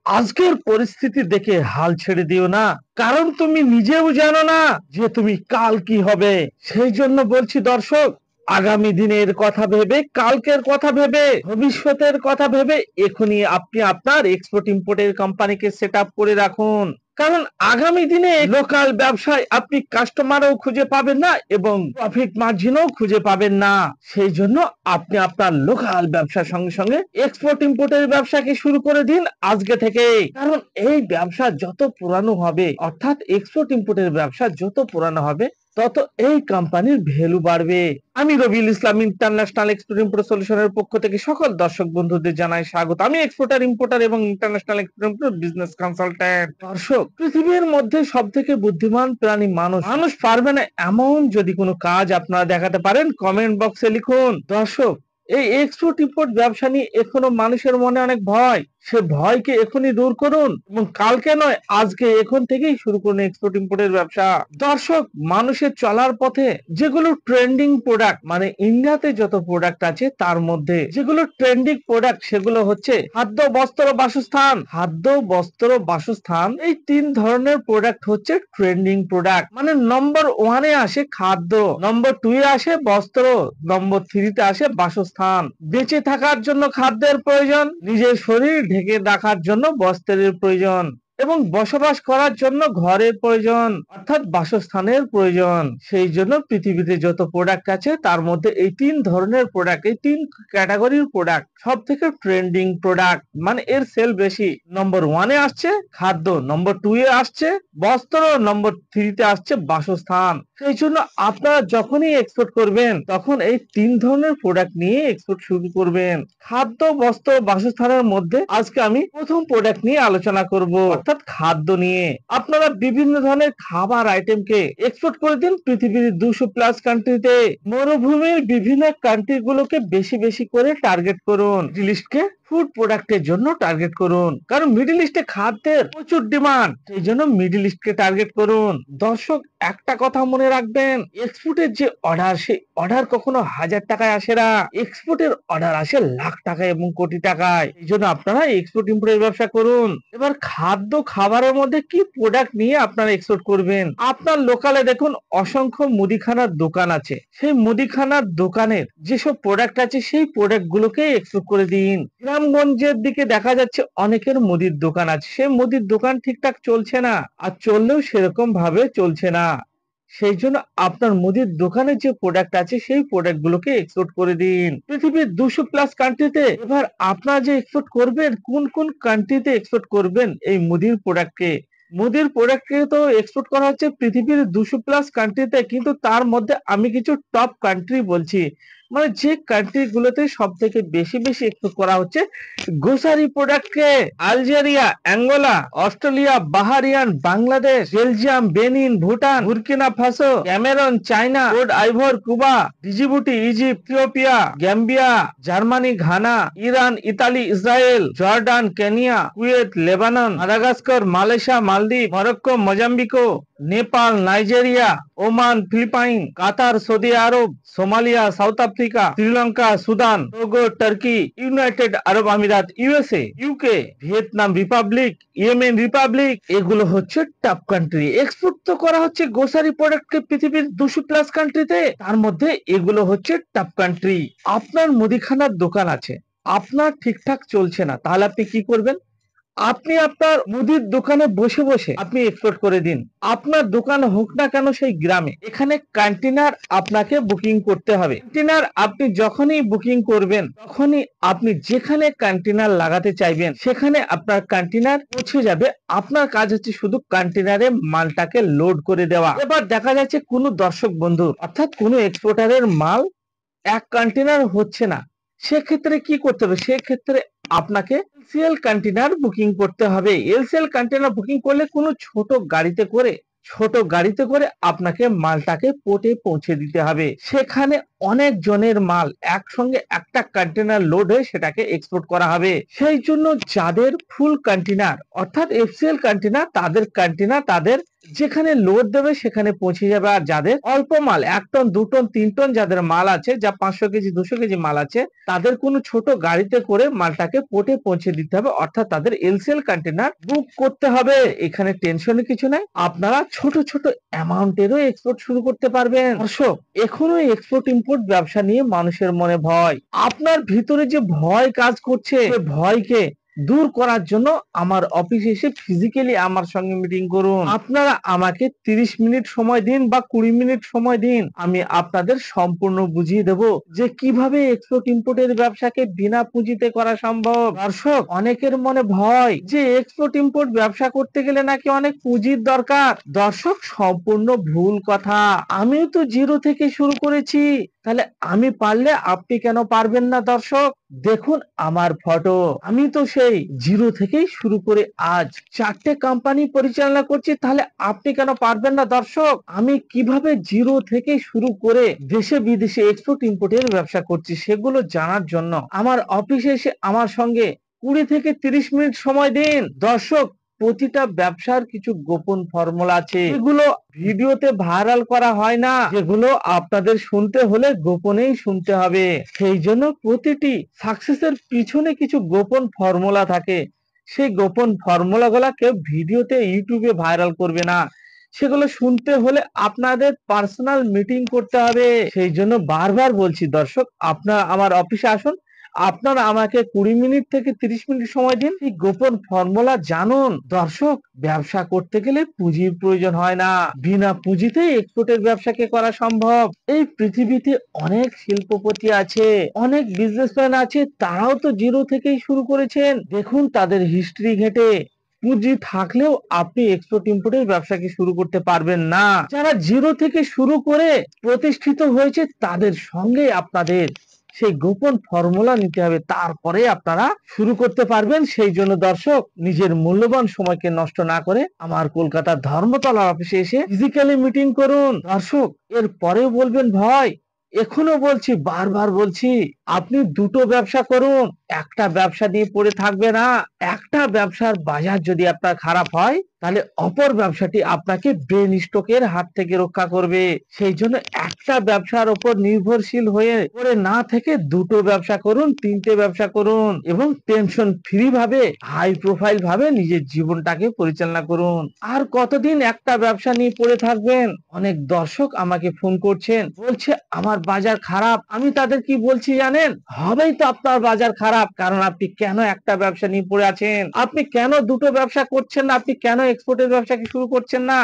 আজকের পরিস্থিতি দেখে হাল ছেড়ে দিও না, কারণ তুমি নিজেও জানো না যে তুমি কাল কি হবে। সেই জন্য বলছি দর্শক, আগামী দিনের কথা ভেবে, কালকের কথা ভেবে, ভবিষ্যতের কথা ভেবে এখনই আপনি আপনার এক্সপোর্ট ইম্পোর্টের কোম্পানিকে সেট আপ করে রাখুন। কারণ আগামী দিনে লোকাল ব্যবসায় আপনি কাস্টমারও খুঁজে পাবেন না এবং প্রফিট মার্জিনও খুঁজে পাবেন না। সেই জন্য আপনি আপনার লোকাল ব্যবসার সঙ্গে সঙ্গে এক্সপোর্ট ইম্পোর্টের ব্যবসাকে শুরু করে দিন আজকে থেকে। কারণ এই ব্যবসা যত পুরানো হবে, অর্থাৎ এক্সপোর্ট ইম্পোর্টের ব্যবসা যত পুরানো হবে, তত এই কোম্পানির ভ্যালু বাড়বে। আমি Rabiul Islam international export import সলিউশনের পক্ষ থেকে সকল দর্শক বন্ধুদের জানাই স্বাগত। আমি এক্সপোর্টার ইম্পোর্টার এবং international export import business consultant. দর্শক, পৃথিবীর মধ্যে সব থেকে বুদ্ধিমান প্রাণী মানুষ। মানুষ পারবে না এমন যদি কোনো কাজ আপনারা দেখাতে পারেন, কমেন্ট বক্সে লিখুন। দর্শক, এই এক্সপোর্ট ইম্পোর্ট ব্যবসা নিয়ে এখনো মানুষের মনে অনেক ভয়। সে ভয়কে এখনই দূর করুন এবং কালকে নয়, আজকে এখন থেকেই শুরু করুন এক্সপোর্ট ইম্পোর্টের ব্যবসা। দর্শক, মানুষের চলার পথে যেগুলো ট্রেন্ডিং প্রোডাক্ট, মানে ইন্ডিয়াতে যত প্রোডাক্ট আছে তার মধ্যে যেগুলো ট্রেন্ডিং প্রোডাক্ট, সেগুলো হচ্ছে খাদ্য, বস্ত্র, বাসস্থান। খাদ্য, বস্ত্র, বাসস্থান, এই তিন ধরনের প্রোডাক্ট হচ্ছে ট্রেন্ডিং প্রোডাক্ট। মানে নম্বর ওয়ানে আসে খাদ্য, নম্বর টু এ আসে বস্ত্র, নম্বর থ্রিতে আসে বাসস্থান। বেঁচে থাকার জন্য খাদ্যের প্রয়োজন, নিজের শরীর ঢেকে রাখার জন্য বস্ত্রের প্রয়োজন এবং বসবাস করার জন্য ঘরের প্রয়োজন, অর্থাৎ বাসস্থানের প্রয়োজন। সেই জন্য পৃথিবীতে যত প্রোডাক্ট আছে তার মধ্যে এই তিন ধরনের প্রোডাক্ট, এই তিন ক্যাটাগরির প্রোডাক্ট সব থেকে ট্রেন্ডিং প্রোডাক্ট, মানে এর সেল বেশি। নম্বর ওয়ানে আসছে খাদ্য, নম্বর টু এ আসছে বস্ত্র, নম্বর থ্রিতে আসছে বাসস্থান। সেই জন্য আপনারা যখনই এক্সপোর্ট করবেন তখন এই তিন ধরনের প্রোডাক্ট নিয়ে এক্সপোর্ট শুরু করবেন। খাদ্য, বস্ত্র, বাসস্থানের মধ্যে আজকে আমি প্রথম প্রোডাক্ট নিয়ে আলোচনা করব, অর্থাৎ খাদ্য নিয়ে। আপনারা বিভিন্ন ধরনের খাবার আইটেমকে এক্সপোর্ট করে দিন পৃথিবীর 200+ কান্ট্রিতে। মরুভূমির বিভিন্ন কান্ট্রি গুলোকে বেশি বেশি করে টার্গেট করুন। মিডল ইস্টকে ফুড প্রোডাক্টের জন্য টার্গেট করুন, কারণ মিডল ইস্টে খাদ্যের প্রচুর ডিমান্ড। সেই জন্য মিডল ইস্টকে টার্গেট করুন। দর্শক, একটা কথা মনে রাখবেন, এক্সপোর্টের যে অর্ডার, সেই অর্ডার কখনো 1000 টাকায় আসে না। এক্সপোর্টের অর্ডার আসে লাখ টাকায় এবং কোটি টাকায়। এই জন্য আপনারা এক্সপোর্ট ইম্পোর্টের ব্যবসা করুন। এবার খাদ্য, খাবারের মধ্যে কি প্রোডাক্ট নিয়ে আপনারা এক্সপোর্ট করবেন? আপনার লোকালে দেখুন অসংখ্য মুদিখানার দোকান আছে। সেই মুদিখানার দোকানের যেসব প্রোডাক্ট আছে সেই প্রোডাক্ট গুলোকে এক্সপোর্ট করে দিন। গ্রামগঞ্জের দিকে দেখা যাচ্ছে অনেকের মুদির দোকান আছে, সেই মুদির দোকান ঠিকঠাক চলছে না, আর চললেও সেরকম ভাবে চলছে না। সেই জন্য আপনার মুদির দোকানে যে প্রোডাক্ট আছে সেই প্রোডাক্ট গুলোকে এক্সপোর্ট করে দিন পৃথিবীর 200+ কান্ট্রিতে। এবার আপনারা যে এক্সপোর্ট করবেন, কোন কোন কান্ট্রিতে এক্সপোর্ট করবেন এই মুদির প্রোডাক্টকে? মুদির প্রোডাক্টকে তো এক্সপোর্ট করা হচ্ছে পৃথিবীর 200+ কান্ট্রিতে, কিন্তু তার মধ্যে আমি কিছু টপ কান্ট্রি বলছি, মানে যে কান্ট্রি গুলোতে সব থেকে বেশি বেশি এক্সপোর্ট করা হচ্ছে গ্রোসারি প্রোডাক্টকে। Algeria, Angola, Australia, Bahrain, Bangladesh, Belgium, Benin, Bhutan, Burkina Faso, Cameroon, China, Cote d'Ivoire, Cuba, Djibouti, Egypt, Ethiopia, Gambia, Germany, Ghana, Iran, Italy, Israel, Jordan, Kenya, Kuwait, Lebanon, Madagascar, Malaysia, Maldives, Morocco, Mozambique, Nepal, Nigeria, Oman, Philippines, Qatar, Saudi Arabia, Somalia, South Africa, Sri Lanka, Sudan, Togo, Turkey, United Arab Emirates, USA, UK, Vietnam Republic, Yemen Republic, এগুলো হচ্ছে top country. Export তো করা হচ্ছে grocery প্রোডাক্টকে পৃথিবীর 200+ কান্ট্রিতে, তার মধ্যে এগুলো হচ্ছে টপ কান্ট্রি। আপনার মুদিখানার দোকান আছে, আপনার ঠিকঠাক চলছে না, তাহলে আপনি কি করবেন? আপনি আপনার মুদির দোকানে বসে বসে আপনি এক্সপোর্ট করে দিন। আপনার দোকান হোক না কেন সেই গ্রামে, এখানে কন্টেইনার আপনাকে বুকিং করতে হবে। কন্টেইনার আপনি যখনই বুকিং করবেন, তখনই আপনি যেখানে কন্টেইনার লাগাতে চাইবেন সেখানে আপনার কন্টেইনার পৌঁছে যাবে। আপনার কাজ হচ্ছে শুধু কন্টেইনারে মালটাকে লোড করে দেওয়া। এবার দেখা যাচ্ছে কোনো দর্শক বন্ধু, অর্থাৎ কোনো এক্সপোর্টারের মাল এক কন্টেইনার হচ্ছে না, সেক্ষেত্রে কি করতে হবে? সেক্ষেত্রে আপনাকে এলসিএল কন্টেইনার বুকিং করতে হবে। এলসিএল কন্টেইনার বুকিং করলে কোনো ছোট গাড়িতে করে আপনাকে মালটাকে পোর্টে পৌঁছে দিতে হবে। সেখানে অনেক জনের মাল একসঙ্গে একটা কন্টেইনার লোড হয়ে সেটাকে এক্সপোর্ট করা হবে। সেই জন্য যাদের ফুল কন্টেইনার, অর্থাৎ এফসিএল কন্টেইনার, তাদের কন্টেইনার তাদের যেখানে লোড দেবে সেখানে পৌঁছে যাবে। আর যাদের অল্প মাল 1 টন 2 টন 3 টন যাদের মাল আছে, যা 500 কেজি 200 কেজি মাল আছে, তাদের কোনো ছোট গাড়িতে করে মালটাকে পোর্টে পৌঁছে দিতে হবে, অর্থাৎ তাদের এলসিএল কন্টেইনার বুক করতে হবে। এখানে টেনশনের কিছু নাই, আপনারা ছোট ছোট অ্যামাউন্টেরও এক্সপোর্ট শুরু করতে পারবেন। দর্শক, এখনো এক্সপোর্ট ইম্পোর্ট ব্যবসা নিয়ে মানুষের মনে ভয়। আপনার ভিতরে যে ভয় কাজ করছে, সে ভয়কে দূর করার জন্য আমার অফিসে এসে ফিজিক্যালি আমার সঙ্গে মিটিং করুন। আপনারা আমাকে 30 মিনিট সময় দিন বা 20 মিনিট সময় দিন, আমি আপনাদের সম্পূর্ণ বুঝিয়ে দেব যে কিভাবে এক্সপোর্ট ইম্পোর্টের ব্যবসাকে বিনা পুঁজিতে করা সম্ভব। দর্শক, অনেকের মনে ভয় যে এক্সপোর্ট ইম্পোর্ট ব্যবসা করতে গেলে নাকি অনেক পুঁজির দরকার। দর্শক, সম্পূর্ণ ভুল কথা। আমিও তো জিরো থেকে শুরু করেছি, তাহলে আমি পারলে আপনি কেন পারবেন না? দর্শক, দেখুন আমার ফটো, আমি তো সেই জিরো থেকেই শুরু করে আজ 4টে কোম্পানি পরিচালনা করছি, তাহলে আপনি কেন পারবেন না? দর্শক, আমি কিভাবে জিরো থেকে শুরু করে দেশে বিদেশে এক্সপোর্ট ইম্পোর্টের ব্যবসা করছি সেগুলো জানার জন্য আমার অফিসে এসে আমার সঙ্গে 20 থেকে 30 মিনিট সময় দিন। দর্শক, প্রতিটা ব্যবসার কিছু গোপন ফর্মুলা আছে, এগুলো ভিডিওতে ভাইরাল করা হয় না, যেগুলো আপনাদের শুনতে হলে গোপনেই শুনতে হবে। সেই জন্য প্রতিটি সাকসেসের পিছনে কিছু গোপন ফর্মুলা থাকে, সেই গোপন ফর্মুলা গুলা কেউ ভিডিওতে ইউটিউবে ভাইরাল করবে না, সেগুলো শুনতে হলে আপনাদের পার্সোনাল মিটিং করতে হবে। সেই জন্য বারবার বলছি দর্শক, আপনারা আমার অফিসে আসুন, আপনারা আমাকে 20 মিনিট থেকে 30 মিনিট সময় দিন, এই গোপন ফর্মুলা জানুন। দর্শক, ব্যবসা করতে গেলে পুঁজির প্রয়োজন হয় না, বিনা পুঁজিতে এক্সপোর্টের ব্যবসাকে করা সম্ভব। এই পৃথিবীতে অনেক শিল্পপতি আছে, অনেক বিজনেসম্যান আছে, তারাও তো জিরো থেকেই শুরু করেছেন। দেখুন তাদের হিস্ট্রি ঘেটে, পুঁজি থাকলেও আপনি এক্সপোর্ট ইম্পোর্টের ব্যবসাকে শুরু করতে পারবেন না। যারা জিরো থেকে শুরু করে প্রতিষ্ঠিত হয়েছে, তাদের সঙ্গে আপনাদের সেই গোপন ফর্মুলা নিতে হবে, তারপরে আপনারা শুরু করতে পারবেন। সেই জন্য দর্শক, নিজের মূল্যবান সময়কে নষ্ট না করে আমার কলকাতার ধর্মতলা অফিসে এসে ফিজিক্যালি মিটিং করুন। দর্শক, এর পরেও বলবেন ভয়, এখনো বলছি, বারবার বলছি, আপনি দুটো ব্যবসা করুন, একটা ব্যবসা নিয়ে পড়ে থাকবে না। একটা ব্যবসার বাজার যদি আপনার খারাপ হয়, তাহলে অপর ব্যবসাটি আপনাকে ব্রেন স্ট্রোকের হাত থেকে রক্ষা করবে। সেই জন্য একটা ব্যবসার উপর নির্ভরশীল হয়ে পড়ে না থেকে দুটো ব্যবসা করুন, 3টে ব্যবসা করুন, এবং টেনশন ফ্রি ভাবে, হাই প্রোফাইল ভাবে নিজের জীবনটাকে পরিচালনা করুন। আর কতদিন একটা ব্যবসা নিয়ে পড়ে থাকবেন? অনেক দর্শক আমাকে ফোন করছেন, বলছে আমার বাজার খারাপ। আমি তাদের কি বলছি জানেন? হবেই তো আপনার বাজার খারাপ, কারণ আপনি কেন একটা ব্যবসা নিয়ে পড়ে আছেন? আপনি কেন দুটো ব্যবসা করছেন না? আপনি কেন এক্সপোর্টের ব্যবসাকে শুরু করছেন না?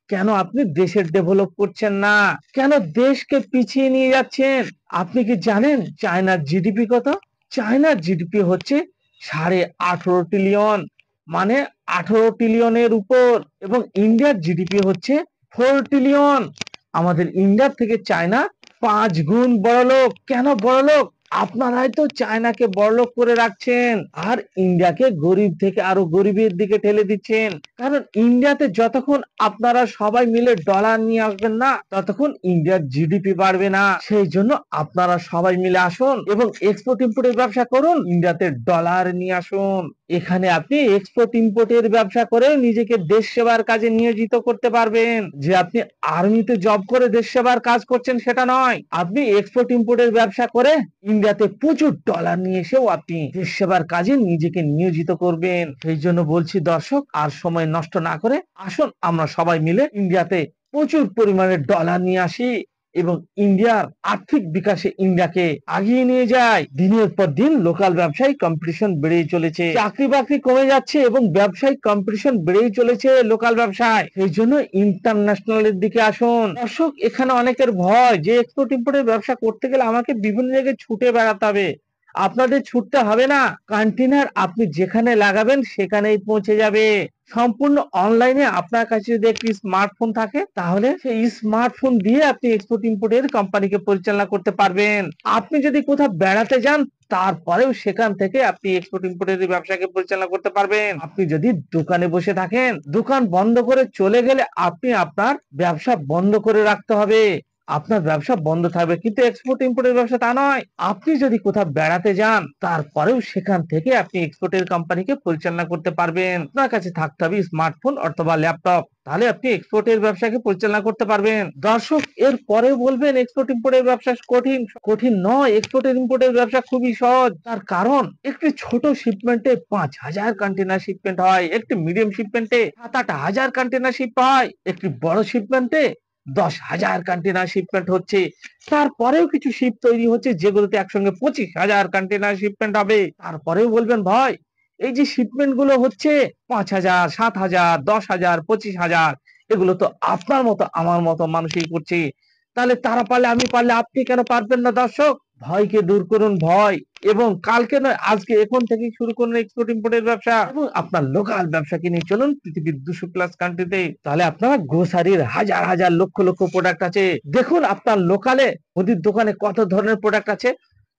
কেন আপনি দেশের ডেভেলপ করছেন না? কেন দেশকে পিছিয়ে নিয়ে যাচ্ছেন? আপনি কি জানেন চায়নার জিডিপি কত? চায়নার জিডিপি হচ্ছে 18.5 ট্রিলিয়ন, মানে 18 ট্রিলিয়নের উপর, এবং ইন্ডিয়ার জিডিপি হচ্ছে 4 ট্রিলিয়ন। আমাদের ইন্ডিয়ার থেকে চায়না 5 গুণ বড়লোক। কেন বড়লোক? আপনারাই তো চায়নাকে বড়লোক করে রাখছেন, আর ইন্ডিয়াকে গরিব থেকে আরো গরিবের দিকে ঠেলে দিচ্ছেন। কারণ ইন্ডিয়াতে যতক্ষণ আপনারা সবাই মিলে ডলার নিয়ে আসবেন না, ততক্ষণ ইন্ডিয়ার জিডিপি বাড়বে না। সেই জন্য আপনারা সবাই মিলে আসুন এবং এক্সপোর্ট ইম্পোর্টের ব্যবসা করুন, ইন্ডিয়াতে ডলার নিয়ে আসুন। এখানে আপনি এক্সপোর্ট ইম্পোর্টের ব্যবসা করে নিজেকে দেশ সেবার কাজে নিয়োজিত করতে পারবেন। যে আপনি আর্মিতে জব করে দেশ সেবার কাজ করছেন সেটা নয়, আপনি এক্সপোর্ট ইম্পোর্টের ব্যবসা করে ইন্ডিয়াতে প্রচুর ডলার নিয়ে এসেও আপনি দেশ সেবার কাজে নিজেকে নিয়োজিত করবেন। সেই জন্য বলছি দর্শক, আর সময় নষ্ট না করে আসুন আমরা সবাই মিলে ইন্ডিয়াতে প্রচুর পরিমাণে ডলার নিয়ে আসি এবং ইন্ডিয়ার আর্থিক বিকাশে ইন্ডিয়াকে আগিয়ে নিয়ে যায়। দিনের পর দিন লোকাল ব্যবসায়ী কম্পিটিশন বেড়েই চলেছে, চাকরি বাকরি কমে যাচ্ছে এবং ব্যবসায়িক কম্পিটিশন বেড়েই চলেছে লোকাল ব্যবসায়। সেই জন্য ইন্টারন্যাশনালের দিকে আসুন। দর্শক, এখানে অনেকের ভয় যে এক্সপোর্ট ইম্পোর্টের ব্যবসা করতে গেলে আমাকে বিভিন্ন জায়গায় ছুটে বেড়াতে হবে। আপনাদের ছুটতে হবে না, কন্টেইনার আপনি যেখানে লাগাবেন সেখানেই পৌঁছে যাবে। সম্পূর্ণ অনলাইনে আপনার কাছে যদি একটি স্মার্টফোন থাকে, তাহলে সেই স্মার্টফোন দিয়ে আপনি এক্সপোর্ট ইম্পোর্টের কোম্পানিকে পরিচালনা করতে পারবেন। আপনি যদি কোথাও বেড়াতে যান, তারপরেও সেখান থেকে আপনি এক্সপোর্ট ইম্পোর্টের ব্যবসাকে পরিচালনা করতে পারবেন। আপনি যদি দোকানে বসে থাকেন, দোকান বন্ধ করে চলে গেলে আপনি আপনার ব্যবসা বন্ধ করে রাখতে হবে। আপনার ব্যবসা বন্ধ থাকবে, কিন্তু এক্সপোর্ট ইম্পোর্টের ব্যবসা তা নয়। আপনি যদি কোথাও বেড়াতে যান, তারপরেও সেখান থেকে আপনি এক্সপোর্টের কোম্পানিকে পরিচালনা করতে পারবেন। আপনার কাছে থাকতে হবে স্মার্টফোন অথবা ল্যাপটপ, তাহলে আপনি এক্সপোর্টের ব্যবসাকে পরিচালনা করতে পারবেন। দর্শক, এর পরেও বলবেন এক্সপোর্ট ইম্পোর্টের ব্যবসা কঠিন। কঠিন নয়, এক্সপোর্ট ইম্পোর্টের ব্যবসা খুবই সহজ। তার কারণ একটি ছোট শিপমেন্টে 5,000 কন্টেনার শিপমেন্ট হয়, একটি মিডিয়াম শিপমেন্টে 7-8 হাজার কন্টেনার শিপ হয়, একটি বড় শিপমেন্টে 10,000 কন্টেনার শিপমেন্ট হচ্ছে। তারপরেও কিছু শিপ তৈরি হচ্ছে যেগুলোতে একসঙ্গে 25,000 কন্টেনার শিপমেন্ট হবে। তারপরেও বলবেন ভাই, এই যে শিপমেন্ট গুলো হচ্ছে 5,000, 7,000, 10,000, 25,000, এগুলো তো আপনার মতো আমার মতো মানুষই করছে। তাহলে তারা পারলে আমি পারলে আপনি কেন পারবেন না? দর্শক, ভয়কে দূর করুন, ভয়, এবং কালকে নয় আজকে এখন থেকেই শুরু করুন এক্সপোর্ট ইম্পোর্টের ব্যবসা, এবং আপনার লোকাল ব্যবসাকে নিয়ে চলুন পৃথিবীর 200+ কান্ট্রিতে। তাহলে আপনারা গ্রোসারির হাজার হাজার লক্ষ লক্ষ প্রোডাক্ট আছে। দেখুন আপনার লোকালে মুদির দোকানে কত ধরনের প্রোডাক্ট আছে।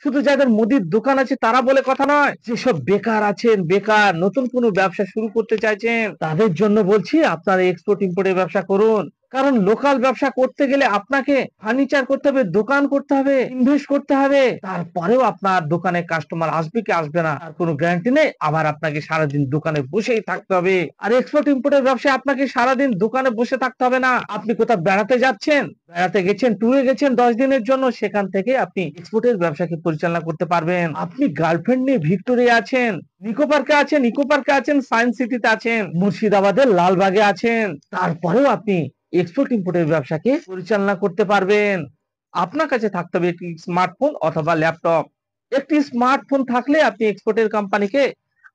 শুধু যাদের মুদির দোকান আছে তারা বলে কথা নয়, যেসব বেকার আছেন, বেকার নতুন কোনো ব্যবসা শুরু করতে চাইছেন, তাদের জন্য বলছি আপনারা এক্সপোর্ট ইম্পোর্টের ব্যবসা করুন। কারণ লোকাল ব্যবসা করতে গেলে আপনাকে ফার্নিচার করতে হবে, দোকান করতে হবে, ইনভেস্ট করতে হবে। তারপরেও আপনার দোকানে কাস্টমার আসবে কি আসবে না তার কোনো গ্যারান্টি নেই। আবার আপনাকে সারাদিন দোকানে বসেই থাকতে হবে। আর এক্সপোর্ট ইম্পোর্টের ব্যবসায় আপনাকে সারাদিন দোকানে বসে থাকতে হবে না। আপনি কোথাও বেড়াতে যাচ্ছেন, বেড়াতে গেছেন, ট্যুরে গেছেন 10 দিনের জন্য, সেখান থেকে আপনি এক্সপোর্টের ব্যবসাকে পরিচালনা করতে পারবেন। আপনি গার্লফ্রেন্ড নিয়ে ভিক্টোরিয়া আছেন, নিকো পার্কে আছেন, সায়েন্স সিটিতে আছেন, মুর্শিদাবাদের লালবাগে আছেন, তারপরেও আপনি এক্সপোর্ট ইম্পোর্টের ব্যবসাকে পরিচালনা করতে পারবেন। আপনার কাছে থাকতে হবে একটি স্মার্টফোন অথবা ল্যাপটপ। একটি স্মার্টফোন থাকলে আপনি এক্সপোর্টের কোম্পানিকে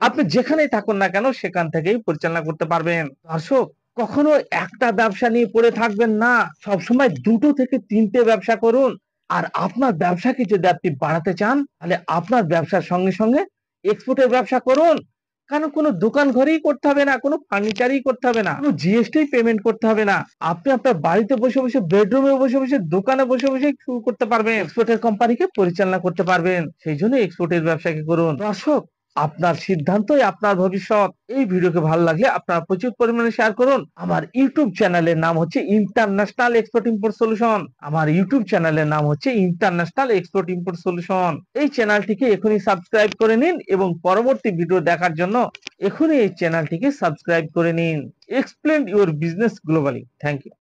আপনি যেখানেই থাকুন না কেন সেখান থেকেই পরিচালনা করতে পারবেন। দর্শক, কখনো একটা ব্যবসা নিয়ে পড়ে থাকবেন না, সবসময় 2 থেকে 3টে ব্যবসা করুন। আর আপনার ব্যবসাকে যদি আপনি বাড়াতে চান, তাহলে আপনার ব্যবসার সঙ্গে সঙ্গে এক্সপোর্টের ব্যবসা করুন। কারণ কোনো দোকান ঘরেই করতে হবে না, কোনো ফার্নিচারই করতে হবে না, কোনো জিএসটি পেমেন্ট করতে হবে না। আপনি আপনার বাড়িতে বসে বসে, বেডরুমে বসে বসে, দোকানে বসে বসে শুরু করতে পারবেন, এক্সপোর্টের কোম্পানিকে পরিচালনা করতে পারবেন। সেই জন্য এক্সপোর্টের ব্যবসাকে করুন। দর্শক, আপনার সিদ্ধান্তই আপনার ভবিষ্যৎ। এই ভিডিওকে ভালো লাগলে আপনারা প্রচুর পরিমাণে শেয়ার করুন। আমার ইউটিউব চ্যানেলের নাম হচ্ছে ইন্টারন্যাশনাল এক্সপোর্ট ইম্পোর্ট সলিউশন। আমার ইউটিউব চ্যানেলের নাম হচ্ছে ইন্টারন্যাশনাল এক্সপোর্ট ইম্পোর্ট সলিউশন। এই চ্যানেলটিকে এখনই সাবস্ক্রাইব করে নিন এবং পরবর্তী ভিডিও দেখার জন্য এখনই এই চ্যানেলটিকে সাবস্ক্রাইব করে নিন। Explain your business globally. Thank you.